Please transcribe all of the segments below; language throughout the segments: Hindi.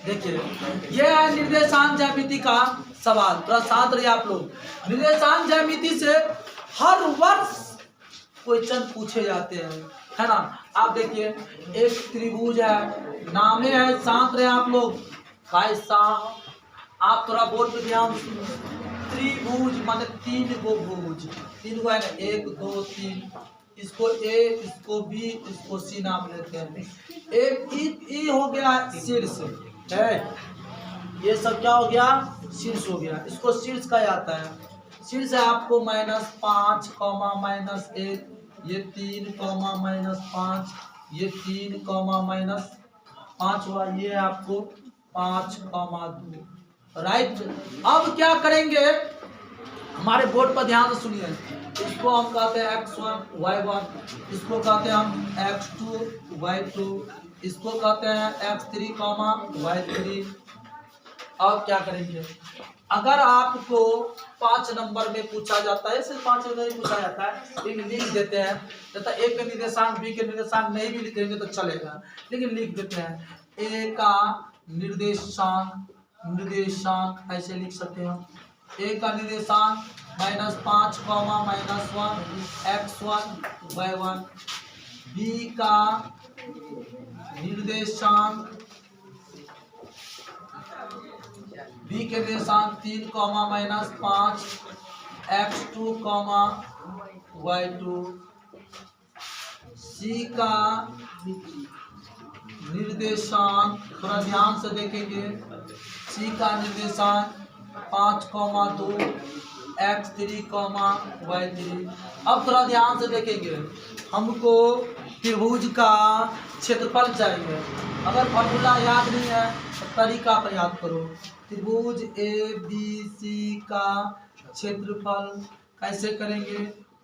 देखिए ये है निर्देशांक ज्यामिति का सवाल। थोड़ा शांत रहिए आप लोग। निर्देशांक ज्यामिति से हर वर्ष क्वेश्चन पूछे जाते हैं, है ना। आप देखिए एक त्रिभुज है, नाम है, शांत रहे आप लोग भाई साहब। आप थोड़ा बोर्ड पे ध्यान सुनो। त्रिभुज माने तीन गो भुज, तीन गो है ना, 1 2 3। इसको ए, इसको बी, इसको सी नाम लेते हैं। एक ई हो गया शीर्ष है, ये सब क्या हो गया, शीर्ष हो गया। इसको शीर्ष कहा जाता है। शीर्ष है आपको -5, -1, ये 3, -5, ये 3, -5 हुआ, ये आपको 5, 2। राइट। अब क्या करेंगे, हमारे बोर्ड पर ध्यान से सुनिए। इसको हम कहते हैं x1 y1, इसको कहते हैं हम x2 y2, इसको कहते हैं x3 y3। अब क्या करेंगे, अगर आपको 5 नंबर में पूछा जाता है, सिर्फ 5 नंबर में पूछा जाता है, लेकिन लिख देते हैं, तथा ए के निर्देशांक बी के निर्देशांक नहीं भी लिखेंगे तो चलेगा, लेकिन लिख देते हैं ए का निर्देशांक ऐसे लिख सकते हैं। ए का निर्देशांक -5, -1 x1 y1, बी का निर्देशांक बी के निर्देशांक 3, -5 x2 y2, सी का निर्देशांक, थोड़ा ध्यान से देखेंगे, सी का निर्देशांक 5, 2 x3 y3। अब थोड़ा ध्यान से देखेंगे, हमको त्रिभुज का क्षेत्रफल चाहिए। अगर फॉर्मूला याद नहीं है तो तरीका पर याद करो। त्रिभुज ए बी सी का क्षेत्रफल कैसे करेंगे,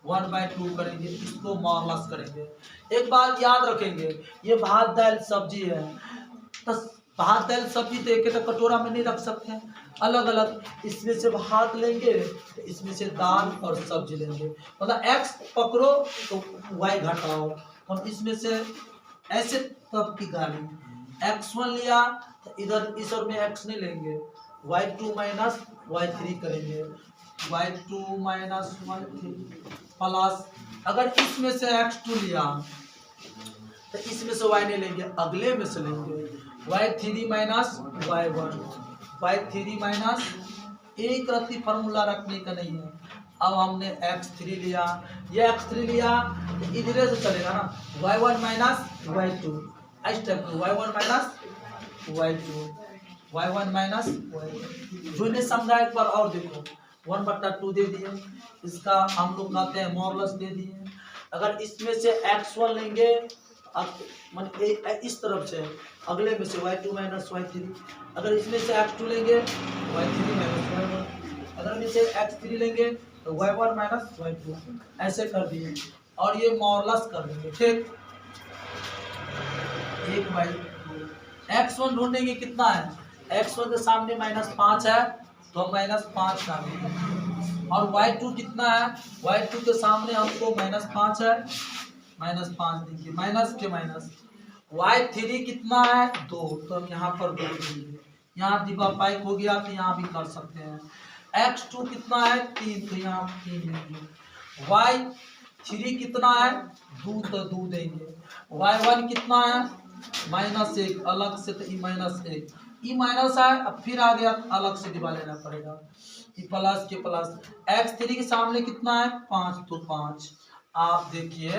1/2 करेंगे, इसको मॉडुलस करेंगे। एक बात याद रखेंगे, ये भात दाल सब्जी है, तो भात दाल सब्जी तो एक कटोरा में नहीं रख सकते हैं, अलग अलग। इसमें से भात लेंगे, इसमें से दाल और सब्जी लेंगे, मतलब x पकड़ो तो y घटाओ। हम इसमें से ऐसे तब की गाली x1 लिया तो इधर इस और में x नहीं लेंगे, y2 - y3 करेंगे, y2 - y3 प्लस, अगर इसमें से x2 लिया तो इसमें से y नहीं लेंगे, अगले में से लेंगे y3 - y1, y3 - एक रत्ती फार्मूला रखने का नहीं है। अब हमने x3 लिया, ये x3 लिया तो इधर से चलेगा ना, y1 - y2, इस type y1 - y2, y1 - y2। जो ने समझा एक बार और देखो, 1/2 दे दिए, इसका हम लोग कहते हैं मॉडुलस दे दिए। अगर इसमें से x1 लेंगे, अब मन इस तरफ से, अगले में से y2 - y3, अगर इसमें से x2 लेंगे y3 - y1, अगर इसमें से x3 लेंगे तो y1 - y2, ऐसे कर दिए और ये मॉडुलस कर देंगे। ठीक, 1/2। x1 ढूंढेंगे कितना है, x1 के सामने -5 है तो हम -5 डालेंगे, और y2 कितना है, y2 के सामने हमको -5 है, -5 देखिए, माइनस के माइनस। y3 कितना है, 2, तो हम यहाँ पर 2 देंगे, यहाँ डिवाइड हो गया तो यहाँ भी कर सकते हैं। x2 कितना है, 3, तो यहाँ 3 देंगे। y3 कितना है, 2, तो 2 देंगे। y1 कितना है, -1, अलग से, तो -1, ई माइनस है, अब फिर आ गया अलग से डिवाइड लेना पड़ेगा, ई प्लस के प्लस। x3 के सामने कितना है, 5, तो 5। आप देखिए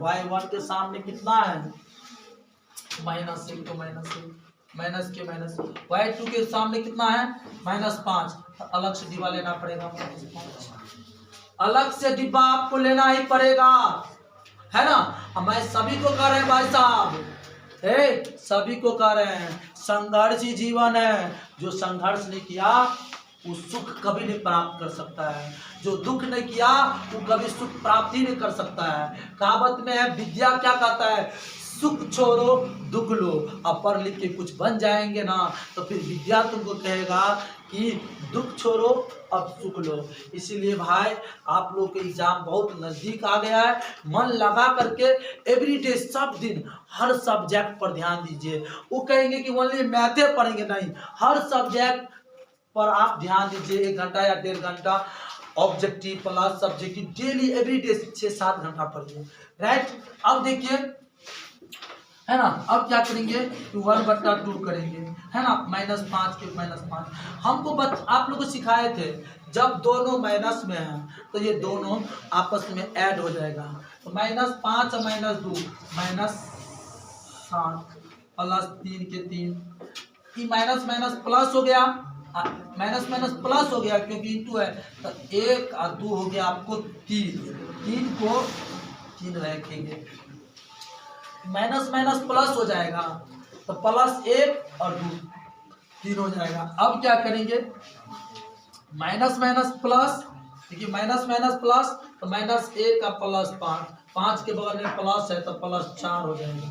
y1 के सामने कितना है, -1, तो -1, माइनस के माइनस। y2 के सामने कितना है, -5, तो अलग से डिब्बा लेना पड़ेगा, -5, अलग से डिब्बा आपको लेना ही पड़ेगा, है ना। हमें सभी को कह रहे हैं भाई साहब, सभी को कह रहे हैं, संघर्ष ही जीवन है। जो संघर्ष नहीं किया वो सुख कभी नहीं प्राप्त कर सकता है, जो दुख नहीं किया वो कभी सुख प्राप्ति नहीं कर सकता है। कहावत में है, विद्या क्या कहता है, सुख छोड़ो दुख लो। अब पढ़ लिख के कुछ बन जाएंगे ना तो फिर विद्या तुमको कहेगा कि दुख छोड़ो अब सुख लो। इसीलिए भाई आप लोग के एग्जाम बहुत नजदीक आ गया है, मन लगा करके एवरीडे सब दिन हर सब्जेक्ट पर ध्यान दीजिए। वो कहेंगे कि ओनली मैथे पढ़ेंगे, नहीं, हर सब्जेक्ट पर आप ध्यान दीजिए। 1 घंटा या 1.5 घंटा objective plus subjective daily everyday 6-7 घंटा पढ़िए, राइट। अब देखिए है ना, अब क्या करेंगे, 1/2 करेंगे, है ना, -5 के -5। हमको आप लोग को सिखाए थे जब दोनों माइनस में हैं तो ये दोनों आपस में ऐड हो जाएगा। तो -5 और -2 -7 प्लस 3 के 3, ये माइनस माइनस प्लस हो गया, माइनस माइनस प्लस हो गया क्योंकि इंटू है। तो 1 और 2 हो गया आपको 3 को 3 रखेंगे, माइनस माइनस प्लस हो जाएगा तो +1 और 2 3 हो जाएगा। अब क्या करेंगे, माइनस माइनस प्लस, देखिए माइनस माइनस प्लस तो -1 का +5, 5 के बगल में प्लस है तो +4 हो जाएगा।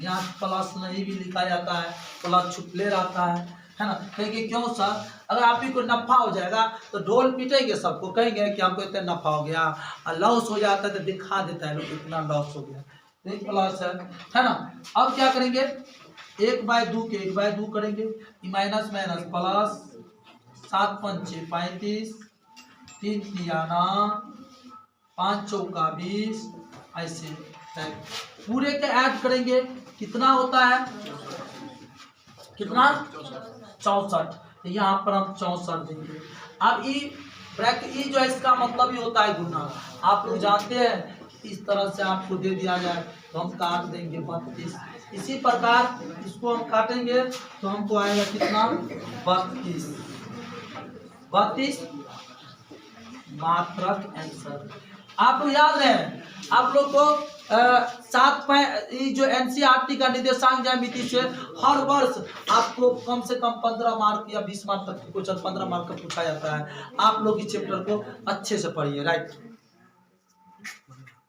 यहाँ प्लस नहीं भी लिखा जाता है, प्लस छुपले रहता है ना। कहेंगे क्यों सर, अगर आप ही को नफा हो जाएगा तो ढोल पीटेंगे, सबको कहेंगे कि हमको इतना नफा हो गया, और लॉस हो जाता है तो दिखा देता है लोग इतना लॉस हो गया, प्लस है ना। अब क्या करेंगे, 1/2 के 1/2 करेंगे, माइनस माइनस प्लस, 7 पंचे 35, 3 तिया 9, 5 चौका 20, ऐसे पूरे के ऐड करेंगे, कितना होता है, कितना 64। तो यहाँ पर हम 64 देंगे। अब ई ब्रैकेट, ई जो है इसका मतलब ही होता है गुना, आप लोग जानते हैं। इस तरह से आपको दे दिया जाए तो हम काट देंगे 32। इसी प्रकार इसको हम काटेंगे तो हमको आएगा कितना, 32 मात्रक आंसर। आप लोग याद रहे, आप लोग को 7 जो NCERT का निर्देशांक ज्यामिति से हर वर्ष आपको कम से कम 15 मार्क या 20 मार्क तक क्वेश्चन 15 मार्क का पूछा जाता है। आप लोग इस चैप्टर को अच्छे से पढ़िए, राइट।